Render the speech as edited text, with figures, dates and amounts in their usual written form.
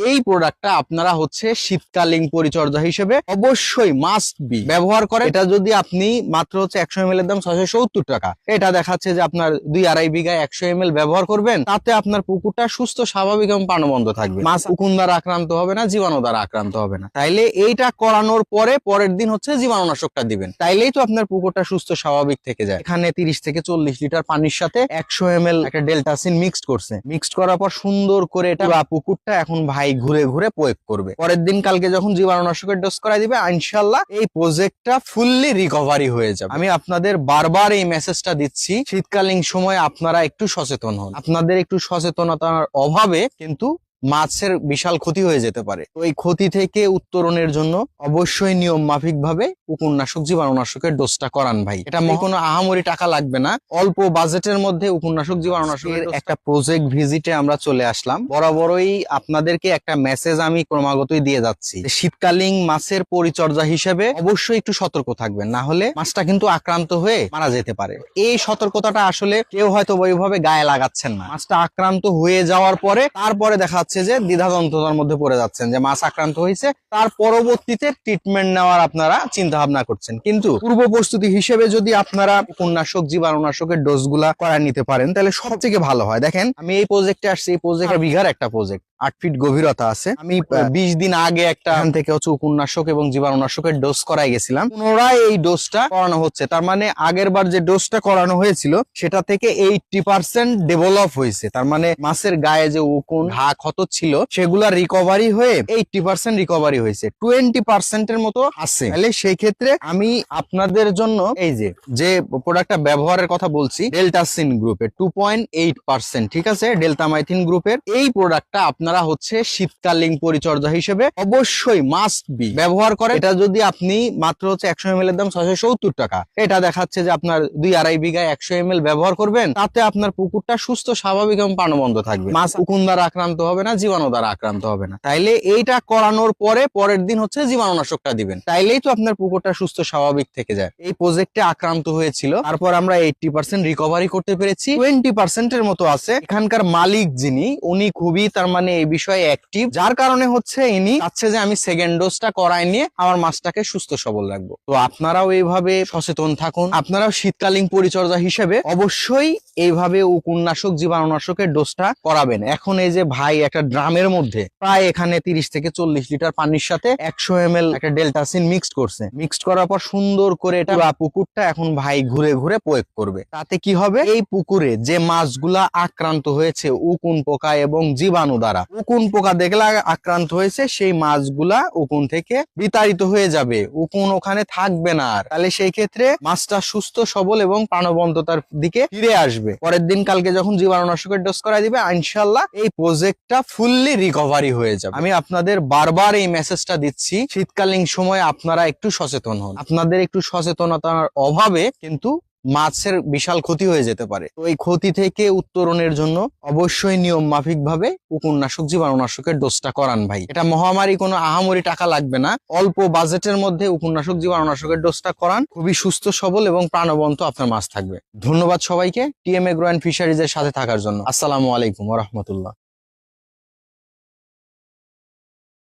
এই প্রোডাক্টটা আপনারা হচ্ছে শীতকালীন পরিচর্যা হিসেবে অবশ্যই মাস্ট বি ব্যবহার করেন। এটা যদি আপনি মাত্র হচ্ছে 100 ml এর দাম 670 টাকা, এটা দেখাচ্ছে যে আপনার 2-2.5 বিঘায় 100 ml ব্যবহার করবেন, তাতে আপনার পুকুরটা সুস্থ স্বাভাবিক এবং প্রাণবন্ত থাকবে। মাছ উকুন দ্বারা আক্রান্ত হবে না, জীবাণু দ্বারা আক্রান্ত হবে না। তাইলে এইটা করানোর পরে পরের দিন হচ্ছে জীবাণুনাশকটা দিবেন, তাইলেই তো আপনার পুকুরটা সুস্থ স্বাভাবিক থেকে যায়। এখানে 30 থেকে 40 লিটার পানির সাথে 100 ml একটা ডেল্টাসিন মিক্সড করছে। মিক্সড করার পর সুন্দর করে এটা পুকুরটা এখন ভাই ঘুরে ঘুরে প্রয়োগ করবে। পরের দিন কালকে যখন জীবাণুনাশকের ডোজ করা দিবে, ইনশাআল্লাহ এই প্রজেক্টটা ফুললি রিকভারি হয়ে যাবে। আমি আপনাদের বারবার এই মেসেজটা দিচ্ছি, শীতকালীন সময় আপনারা একটু সচেতন হন। আপনাদের একটু সচেতনতার অভাবে কিন্তু মাছের বিশাল ক্ষতি হয়ে যেতে পারে। তো এই ক্ষতি থেকে উত্তরণের জন্য অবশ্যই নিয়ম মাফিক ভাবে উপন্যাসক জীবাণুনাশকের ডোজটা করান ভাই। এটা কোনো আহামরি টাকা লাগবে না, অল্প বাজেটের মধ্যে উপন্যাসক জীবাণুনাশকের একটা প্রজেক্ট ভিজিটে আমরা চলে আসলাম। বরাবরই আপনাদেরকে একটা মেসেজ আমি ক্রমাগতই দিয়ে যাচ্ছি, শীতকালীন মাছের পরিচর্যা হিসেবে অবশ্যই একটু সতর্ক থাকবেন, না হলে মাছটা কিন্তু আক্রান্ত হয়ে মারা যেতে পারে। এই সতর্কতাটা আসলে কেউ হয়তো ওইভাবে গায়ে লাগাচ্ছেন না। মাছটা আক্রান্ত হয়ে যাওয়ার পরে তারপরে দেখা যে দ্বিধাদ্বন্দ্বের মধ্যে পড়ে যাচ্ছেন যে মাছ আক্রান্ত হয়েছে, তার পরবর্তীতে ট্রিটমেন্ট নেওয়ার আপনারা চিন্তা ভাবনা করছেন। কিন্তু পূর্ব প্রস্তুতি হিসেবে যদি আপনারা উপন্যাসক জীবাণুনাশকের ডোজগুলা করা নিতে পারেন, তাহলে সব থেকে ভালো হয়। দেখেন, আমি এই প্রজেক্টে আসছি, এই প্রজেক্ট বিঘার একটা প্রজেক্ট, 8 ফিট গভীরতা আছে। আমি 20 দিন আগে একটা এখান থেকে হচ্ছে উপন্যাসক এবং জীবাণুনাশকের ডোজ করাই গেছিলাম। পুনরায় এই ডোজটা করানো হচ্ছে, তার মানে আগের বার যে ডোজটা করানো হয়েছিল সেটা থেকে 80% ডেভেলপ হয়েছে। তার মানে মাছের গায়ে যে উকুন ঘা ক্ষত ছিল সেগুলা রিকভারি হয়ে 80% রিকভারি হয়েছে, 20% এর মতো আছে। তাহলে সেই ক্ষেত্রে আমি আপনাদের জন্য এই যে প্রোডাক্টটা ব্যবহারের কথা বলছি, ডেল্টাসিন গ্রুপের 2.8%, ঠিক আছে, ডেল্টামাইথিন গ্রুপের এই প্রোডাক্টটা আপনারা হচ্ছে শীতকালীন পরিচর্যা হিসেবে অবশ্যই মাস্ট বি ব্যবহার করেন। এটা যদি আপনি মাত্র হচ্ছে 100 ml এর দাম 670 টাকা, এটা দেখাচ্ছে যে আপনার 2-2.5 বিঘায় 100 ml ব্যবহার করবেন, তাতে আপনার পুকুরটা সুস্থ স্বাভাবিক এবং প্রাণবন্ত থাকবে। মাছ উকুন দ্বারা আক্রান্ত হবে না, জীবাণু দ্বারা আক্রান্ত হবে না। তাইলে এইটা করানোর পরে পরের দিন হচ্ছে জীবাণুনাশকটা দিবেন, তাইলেই তো আপনার পুকুরটা সুস্থ স্বাভাবিক থেকে যায়। এই প্রজেক্টে আক্রান্ত হয়েছিল, তারপর আমরা 80% রিকভারি করতে পেরেছি, 20% এর মতো আছে। এখানকার মালিক যিনি, উনি খুবই তার মানে এই বিষয়ে অ্যাক্টিভ, যার কারণে হচ্ছে ইনি চাচ্ছে যে আমি সেকেন্ড ডোজটা করাই নিয়ে আমার মাছটাকে সুস্থ সবল রাখবো। তো আপনারাও এইভাবে সচেতন থাকুন। আপনারাও শীতকালীন পরিচর্যা হিসেবে অবশ্যই এইভাবে উপন্যাসক জীবাণুনাশকের ডোজটা করাবেন। এখন এই যে ভাই একটা ড্রামের মধ্যে প্রায় এখানে 30 থেকে 40 লিটার পানির সাথে 100 ml একটা ডেল্টাসিন মিক্সড করছে। মিক্সড করার পর সুন্দর করে এটা পুকুরটা এখন ভাই ঘুরে ঘুরে প্রয়োগ করবে। তাতে কি হবে, এই পুকুরে যে মাছগুলা আক্রান্ত হয়েছে উকুন পোকা এবং জীবাণু দ্বারা, উকুন পোকা দেখলে আক্রান্ত হয়েছে, সেই মাছগুলা উকুন থেকে বিতাড়িত হয়ে যাবে, উকুন ওখানে থাকবে না আর। তাহলে সেই ক্ষেত্রে মাছটা সুস্থ সবল এবং প্রাণবন্ততার দিকে ফিরে আসবে। পরের দিন কালকে যখন জীবাণুনাশকের ডোজ করা দিবে, ইনশাআল্লাহ এই প্রজেক্টটা ফুললি রিকভারি হয়ে যাবে। আমি আপনাদের বারবার এই মেসেজটা দিচ্ছি, শীতকালীন সময় আপনারা একটু সচেতন হন। আপনাদের একটু সচেতনতার অভাবে কিন্তু মাছের বিশাল ক্ষতি হয়ে যেতে পারে। তো এই ক্ষতি থেকে উত্তরণের জন্য অবশ্যই নিয়ম মাফিক ভাবে উপন্যাসক জীবাণুনাশকের ডোজটা করান ভাই। এটা মহামারী কোনো আহামরি টাকা লাগবে না, অল্প বাজেটের মধ্যে উপন্যাসক জীবাণুনাশকের ডোজটা করান, খুবই সুস্থ সবল এবং প্রাণবন্ত আপনার মাছ থাকবে। ধন্যবাদ সবাইকে টিএম এগ্রো এন্ড ফিশারিজ এর সাথে থাকার জন্য। আসসালামু আলাইকুম ওয়া রাহমাতুল্লাহ।